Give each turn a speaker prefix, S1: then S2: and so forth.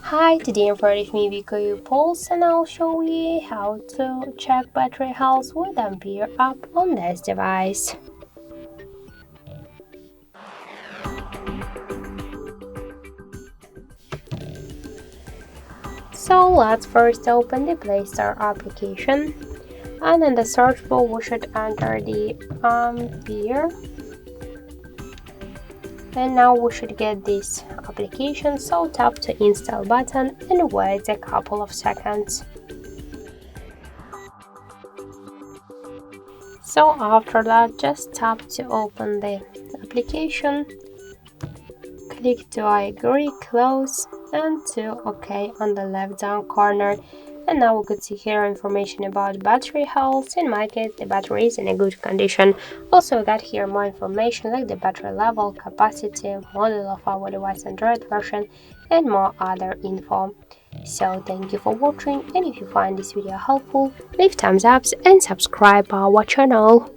S1: Hi, today I'm with me WIKO U Pulse and I'll show you how to check battery health with Ampere App on this device. So let's first open the Play Store application, and in the search bar we should enter the Ampere, and now we should get this application, so tap the install button and wait a couple of seconds. So after that, just tap to open the application, click to I agree, close, and to OK on the left down corner. And now we could see here information about battery health. In my case, the battery is in a good condition. Also, we got here more information like the battery level, capacity, model of our device, Android version, and more other info. So thank you for watching, and if you find this video helpful, leave thumbs up and subscribe our channel.